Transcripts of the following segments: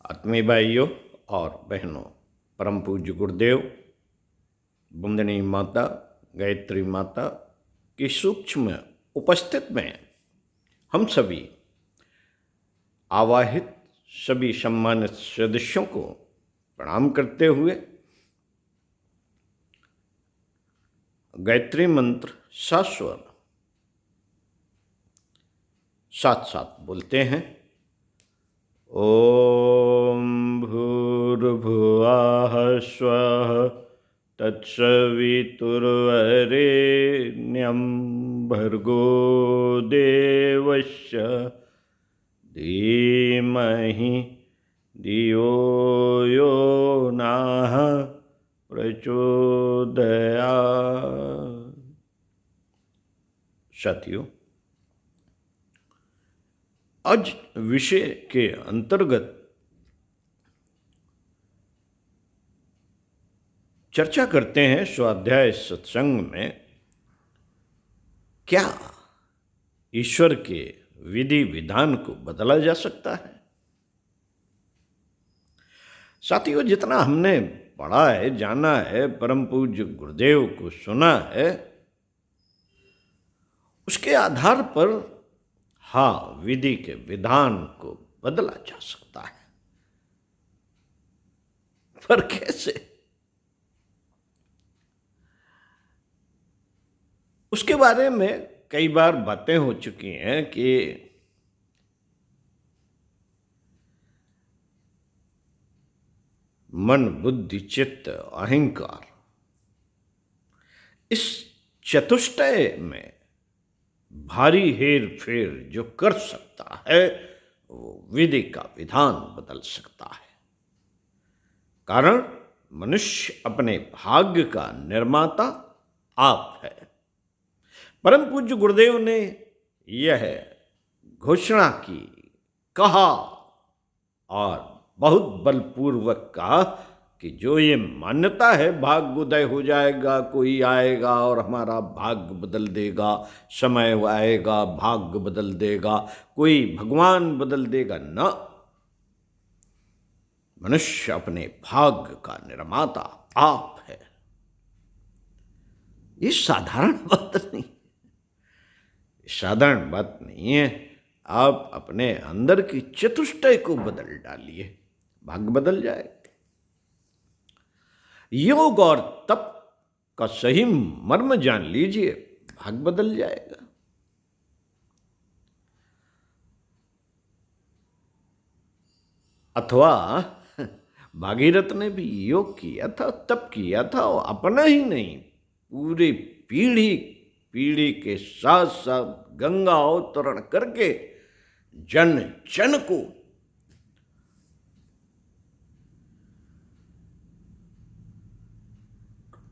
आत्मीय भाइयों और बहनों, परम पूज्य गुरुदेव, बुंदनी माता, गायत्री माता की सूक्ष्म उपस्थित में हम सभी आवाहित सभी सम्मानित सदस्यों को प्रणाम करते हुए गायत्री मंत्र शाश्वत साथ साथ बोलते हैं। ओम भूर्भुवः स्वः तत्सवितुर्वरेण्यं भर्गो देवस्य धीमहि धियो यो नः प्रचोदयात्। साथियों, आज विषय के अंतर्गत चर्चा करते हैं स्वाध्याय सत्संग में क्या ईश्वर के विधि विधान को बदला जा सकता है। साथियों, जितना हमने पढ़ा है, जाना है, परम पूज्य गुरुदेव को सुना है, उसके आधार पर हाँ, विधि के विधान को बदला जा सकता है। पर कैसे? उसके बारे में कई बार बातें हो चुकी हैं कि मन, बुद्धि, चित्त, अहंकार, इस चतुष्टय में भारी हेर फेर जो कर सकता है वो विधि का विधान बदल सकता है। कारण मनुष्य अपने भाग्य का निर्माता आप है। परम पूज्य गुरुदेव ने यह घोषणा की, कहा और बहुत बलपूर्वक कहा कि जो ये मान्यता है भाग्य उदय हो जाएगा, कोई आएगा और हमारा भाग्य बदल देगा, समय आएगा भाग्य बदल देगा, कोई भगवान बदल देगा, न, मनुष्य अपने भाग्य का निर्माता आप है। ये साधारण बात नहीं, साधारण बात नहीं है। आप अपने अंदर की चतुष्टय को बदल डालिए, भाग्य बदल जाएगा। योग और तप का सही मर्म जान लीजिए, भाग्य बदल जाएगा। अथवा भागीरथ ने भी योग किया था, तप किया था, और अपना ही नहीं, पूरी पीढ़ी के साथ साथ गंगा अवतरण करके जन जन को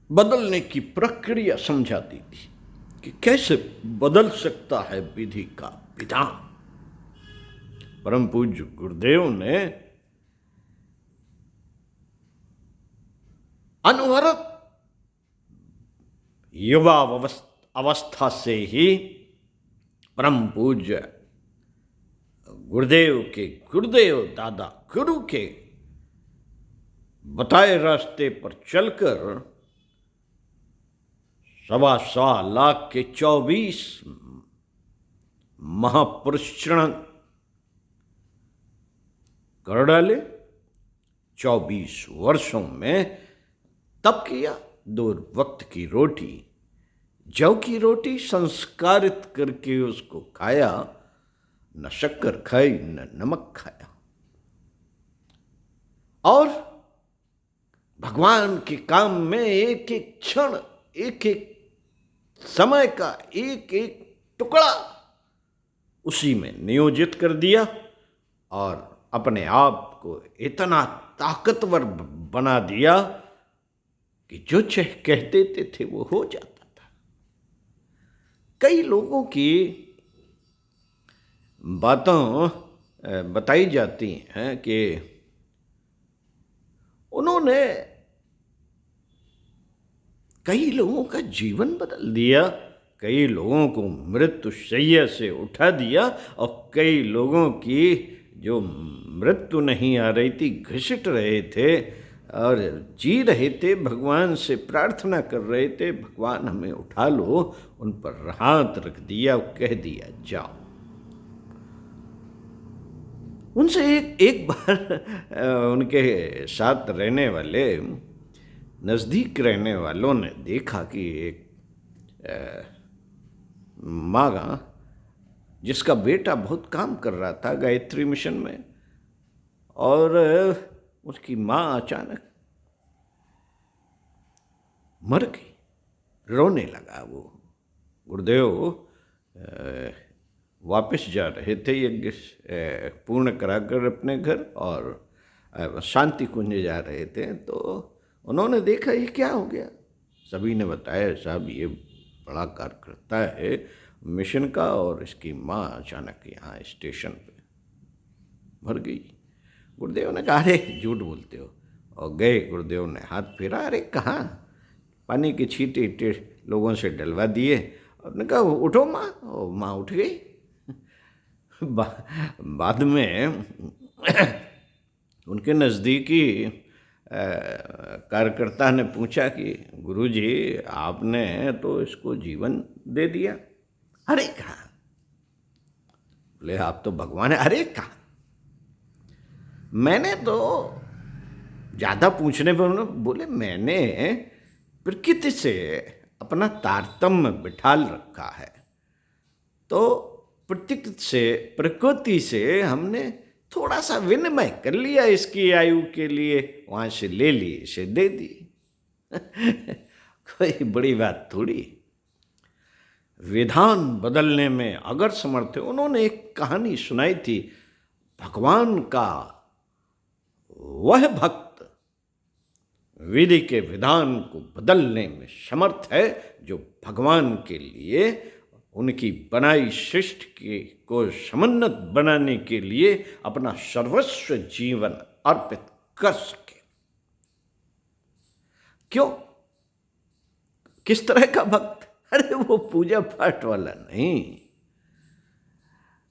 बदलने की प्रक्रिया समझाती थी कि कैसे बदल सकता है विधि का विधान। परम पूज्य गुरुदेव ने अनवरत युवा अवस्था से ही परम पूज्य गुरुदेव के गुरुदेव दादा गुरु के बताए रास्ते पर चलकर 1.25 लाख के 24 महापुरुषण कर डाले। 24 वर्षों में तप किया, 2 वक्त की रोटी, जौ की रोटी संस्कारित करके उसको खाया, न शक्कर खाई न नमक खाया, और भगवान के काम में एक एक क्षण, एक एक समय का एक एक टुकड़ा उसी में नियोजित कर दिया और अपने आप को इतना ताकतवर बना दिया कि जो कह देते थे वो हो जाता था। कई लोगों की बातों बताई जाती हैं कि उन्होंने कई लोगों का जीवन बदल दिया, कई लोगों को मृत्यु शैया से उठा दिया और कई लोगों की जो मृत्यु नहीं आ रही थी, घसीट रहे थे और जी रहे थे, भगवान से प्रार्थना कर रहे थे, भगवान हमें उठा लो, उन पर हाथ रख दिया और कह दिया जाओ। उनसे एक बार उनके साथ रहने वाले, नज़दीक रहने वालों ने देखा कि एक माँ, जिसका बेटा बहुत काम कर रहा था गायत्री मिशन में, और उसकी माँ अचानक मर गई। रोने लगा वो। गुरुदेव वापस जा रहे थे यज्ञ पूर्ण कराकर अपने घर, और शांति कुंज जा रहे थे, तो उन्होंने देखा ये क्या हो गया। सभी ने बताया साहब ये बड़ा कार्य करता है मिशन का, और इसकी माँ अचानक यहाँ स्टेशन पे मर गई। गुरुदेव ने कहा अरे झूठ बोलते हो, और गए। गुरुदेव ने हाथ फेरा, अरे कहाँ, पानी के छींटे इटे लोगों से डलवा दिए, और ने कहा उठो माँ, और माँ उठ गई। बाद में उनके नज़दीकी कार्यकर्ता ने पूछा कि गुरुजी आपने तो इसको जीवन दे दिया। अरे कहा, बोले आप तो भगवान है। अरे कहा, मैंने तो ज़्यादा पूछने पर बोले मैंने प्रकृति से अपना तारतम्य बिठाल रखा है, तो प्रकृति से हमने थोड़ा सा विनिमय कर लिया, इसकी आयु के लिए वहाँ से ले ली, इसे दे दी। कोई बड़ी बात थोड़ी। विधान बदलने में अगर समर्थ है। उन्होंने एक कहानी सुनाई थी, भगवान का वह भक्त विधि के विधान को बदलने में समर्थ है जो भगवान के लिए उनकी बनाई सृष्टि को समुन्नत बनाने के लिए अपना सर्वस्व जीवन अर्पित कर सके। क्यों? किस तरह का भक्त? अरे वो पूजा पाठ वाला नहीं।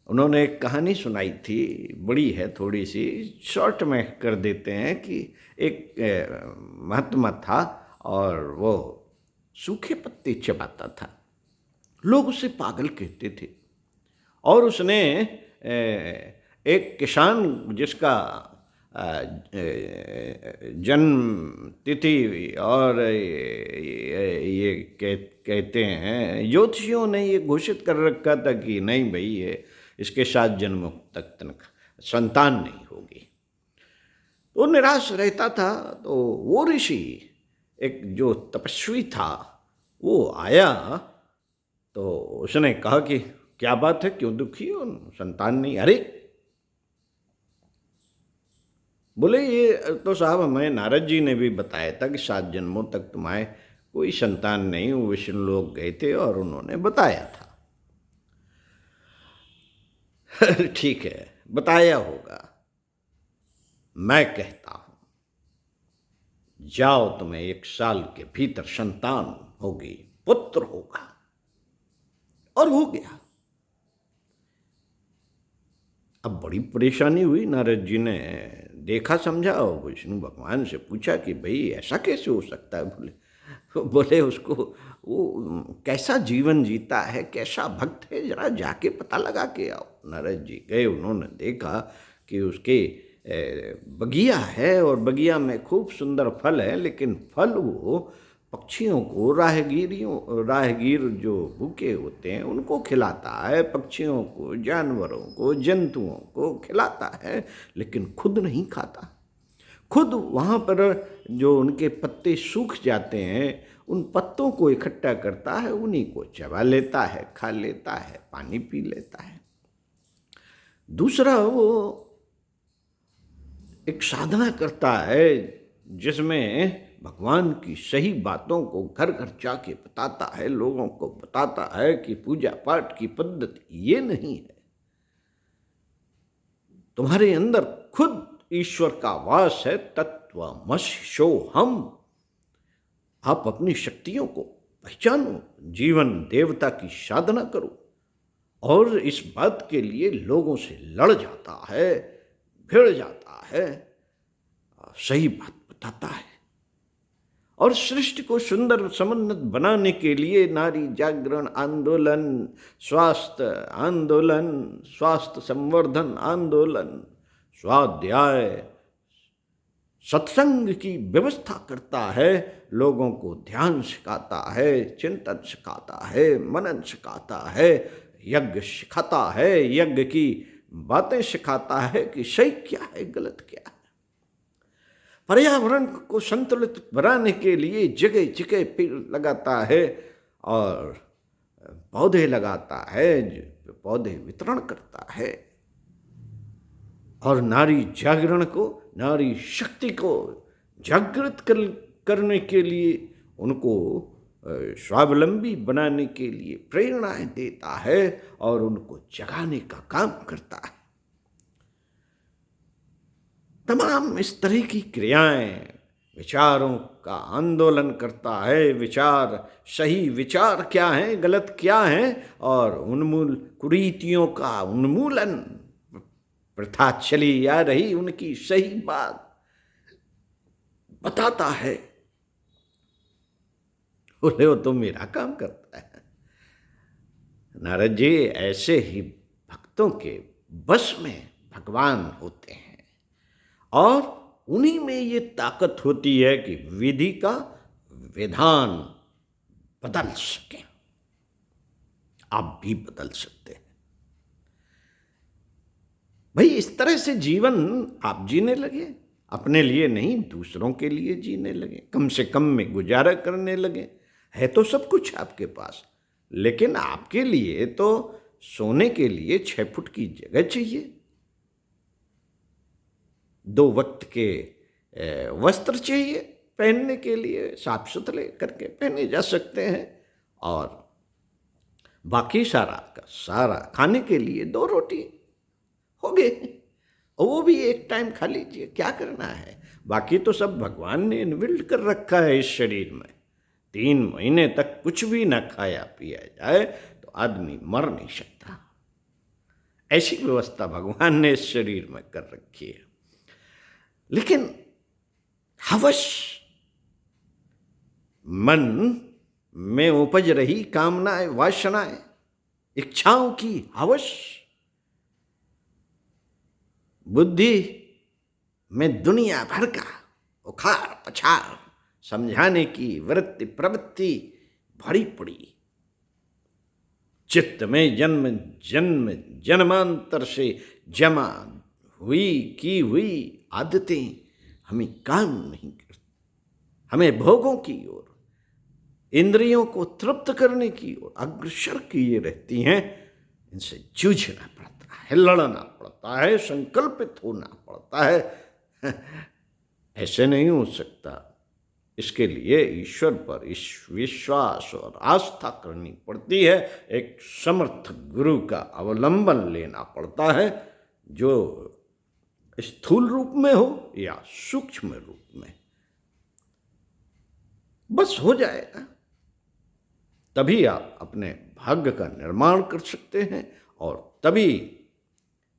उन्होंने एक कहानी सुनाई थी, बड़ी है थोड़ी सी, शॉर्ट में कर देते हैं कि एक महात्मा था और वो सूखे पत्ते चबाता था। लोग उसे पागल कहते थे, और उसने एक किसान जिसका जन्म तिथि और ये कहते हैं, ज्योतिषियों ने ये घोषित कर रखा था कि नहीं भाई ये इसके 7 जन्मों तक संतान नहीं होगी। तो निराश रहता था। तो वो ऋषि, एक जो तपस्वी था, वो आया, तो उसने कहा कि क्या बात है, क्यों दुखी हो, संतान नहीं? अरे बोले ये तो साहब हमें नारद जी ने भी बताया था कि 7 जन्मों तक तुम्हारे कोई संतान नहीं। वो विष्णु लोग गए थे और उन्होंने बताया था। ठीक है, बताया होगा। मैं कहता हूं जाओ, तुम्हें 1 साल के भीतर संतान होगी, पुत्र होगा। और हो गया। अब बड़ी परेशानी हुई। नारद जी ने देखा, समझा, और विष्णु भगवान से पूछा कि भाई ऐसा कैसे हो सकता है। बोले उसको वो कैसा जीवन जीता है, कैसा भक्त है, जरा जाके पता लगा के आओ। नारद जी गए, उन्होंने देखा कि उसके बगिया है और बगिया में खूब सुंदर फल है, लेकिन फल वो पक्षियों को, राहगीर जो भूखे होते हैं उनको खिलाता है, पक्षियों को, जानवरों को, जंतुओं को खिलाता है, लेकिन खुद नहीं खाता। खुद वहाँ पर जो उनके पत्ते सूख जाते हैं उन पत्तों को इकट्ठा करता है, उन्हीं को चबा लेता है, खा लेता है, पानी पी लेता है। दूसरा वो एक साधना करता है जिसमें भगवान की सही बातों को घर घर जाके बताता है, लोगों को बताता है कि पूजा पाठ की पद्धति ये नहीं है। तुम्हारे अंदर खुद ईश्वर का वास है, तत्त्वमस्योहम्। आप अपनी शक्तियों को पहचानो, जीवन देवता की साधना करो, और इस बात के लिए लोगों से लड़ जाता है भिड़ जाता है, सही बात बताता है। और सृष्टि को सुंदर समुन्नत बनाने के लिए नारी जागरण आंदोलन, स्वास्थ्य आंदोलन, स्वास्थ्य संवर्धन आंदोलन, स्वाध्याय, सत्संग की व्यवस्था करता है, लोगों को ध्यान सिखाता है, चिंतन सिखाता है, मनन सिखाता है, यज्ञ सिखाता है, यज्ञ की बातें सिखाता है कि सही क्या है, गलत क्या है। पर्यावरण को संतुलित बनाने के लिए जगह जगह पेड़ लगाता है और पौधे लगाता है, पौधे वितरण करता है। और नारी जागरण को, नारी शक्ति को जागृत करने के लिए, उनको स्वावलंबी बनाने के लिए प्रेरणाएं देता है और उनको जगाने का काम करता है। तमाम इस तरह की क्रियाएं विचारों का आंदोलन करता है। विचार, सही विचार क्या है, गलत क्या है, और उन्मूल कुरीतियों का उन्मूलन, प्रथा चली आ रही उनकी सही बात बताता है। बोले वो तो मेरा काम करता है। नारद जी, ऐसे ही भक्तों के बस में भगवान होते हैं और उन्हीं में ये ताकत होती है कि विधि का विधान बदल सके। आप भी बदल सकते हैं भाई। इस तरह से जीवन आप जीने लगे, अपने लिए नहीं दूसरों के लिए जीने लगे, कम से कम में गुजारा करने लगे। है तो सब कुछ आपके पास, लेकिन आपके लिए तो सोने के लिए 6 फुट की जगह चाहिए, 2 वक्त के वस्त्र चाहिए पहनने के लिए, साफ सुथरे करके पहने जा सकते हैं, और बाकी सारा का सारा खाने के लिए 2 रोटी हो गए, और वो भी एक टाइम खा लीजिए, क्या करना है। बाकी तो सब भगवान ने इनबिल्ट कर रखा है इस शरीर में। 3 महीने तक कुछ भी ना खाया पिया जाए तो आदमी मर नहीं सकता। ऐसी व्यवस्था भगवान ने इस शरीर में कर रखी है। लेकिन हवस, मन में उपज रही कामनाएं, वासनाएं, इच्छाओं की हवस, बुद्धि में दुनिया भर का उखाड़ पछाड़ समझाने की वृत्ति प्रवृत्ति भरी पड़ी। चित्त में जन्म जन्म जन्मांतर से जमा की हुई आदतें हमें काम नहीं करती, हमें भोगों की ओर, इंद्रियों को तृप्त करने की ओर अग्रसर किए रहती हैं। इनसे जूझना पड़ता है, लड़ना पड़ता है, संकल्पित होना पड़ता है। ऐसे नहीं हो सकता। इसके लिए ईश्वर पर विश्वास और आस्था करनी पड़ती है। एक समर्थ गुरु का अवलंबन लेना पड़ता है, जो स्थूल रूप में हो या सूक्ष्म रूप में, बस हो जाएगा। तभी आप अपने भाग्य का निर्माण कर सकते हैं। और तभी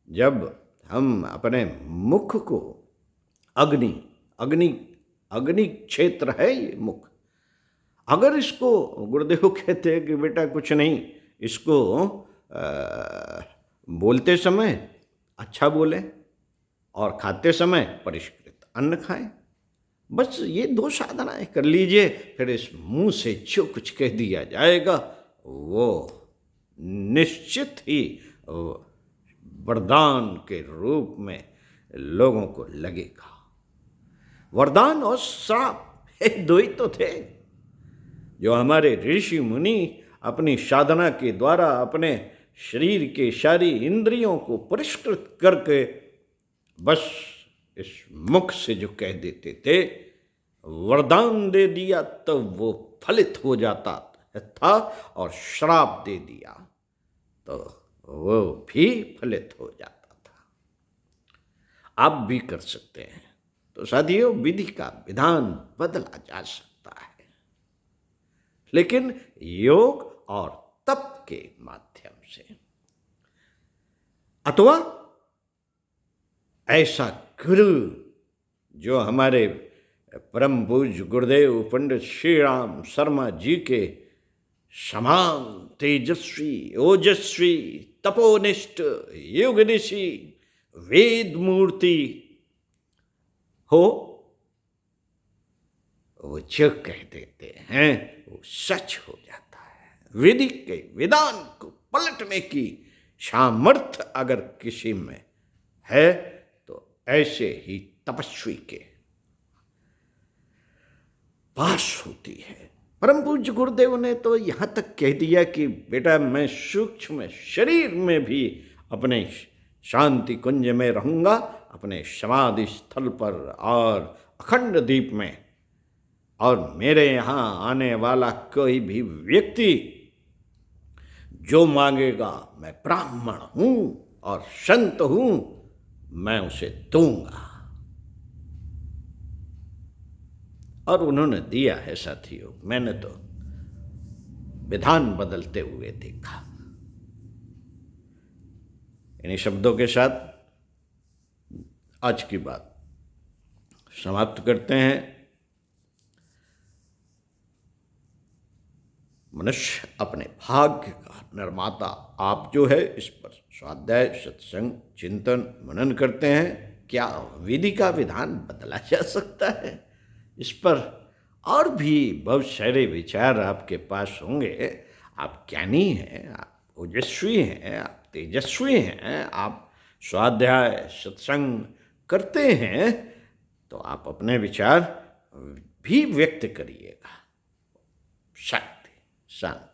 जब हम अपने मुख को अग्नि क्षेत्र है ये मुख, अगर इसको गुरुदेव कहते हैं कि बेटा कुछ नहीं, इसको बोलते समय अच्छा बोले और खाते समय परिष्कृत अन्न खाएं, बस ये 2 साधनाएं कर लीजिए। फिर इस मुंह से जो कुछ कह दिया जाएगा वो निश्चित ही वरदान के रूप में लोगों को लगेगा। वरदान और श्राप 2 ही तो थे जो हमारे ऋषि मुनि अपनी साधना के द्वारा अपने शरीर के सारी इंद्रियों को परिष्कृत करके बस इस मुख से जो कह देते थे, वरदान दे दिया तो वो फलित हो जाता था, और श्राप दे दिया तो वो भी फलित हो जाता था। आप भी कर सकते हैं। तो साथियों, विधि का विधान बदला जा सकता है, लेकिन योग और तप के माध्यम से, अथवा ऐसा गुरु जो हमारे परम पूज्य गुरुदेव पंडित श्री राम शर्मा जी के समान तेजस्वी, ओजस्वी, तपोनिष्ठ, युग ऋषि, वेद मूर्ति हो, वो जो कह देते हैं वो सच हो जाता है। वैदिक के विधान को पलटने की सामर्थ्य अगर किसी में है तो ऐसे ही तपस्वी के पास होती है। परम पूज्य गुरुदेव ने तो यहाँ तक कह दिया कि बेटा मैं सूक्ष्म शरीर में भी अपने शांति कुंज में रहूँगा, अपने समाधि स्थल पर और अखंड दीप में, और मेरे यहाँ आने वाला कोई भी व्यक्ति जो मांगेगा, मैं ब्राह्मण हूँ और संत हूँ, मैं उसे दूंगा। और उन्होंने दिया है साथियों, मैंने तो विधान बदलते हुए देखा। इन्हीं शब्दों के साथ आज की बात समाप्त करते हैं। मनुष्य अपने भाग्य का निर्माता आप जो है, इस पर स्वाध्याय, सत्संग, चिंतन, मनन करते हैं। क्या विधि का विधान बदला जा सकता है? इस पर और भी बहुत सारे विचार आपके पास होंगे। आप ज्ञानी हैं, आप ओजस्वी हैं, आप तेजस्वी हैं, आप स्वाध्याय सत्संग करते हैं, तो आप अपने विचार भी व्यक्त करिएगा। शांति शांति।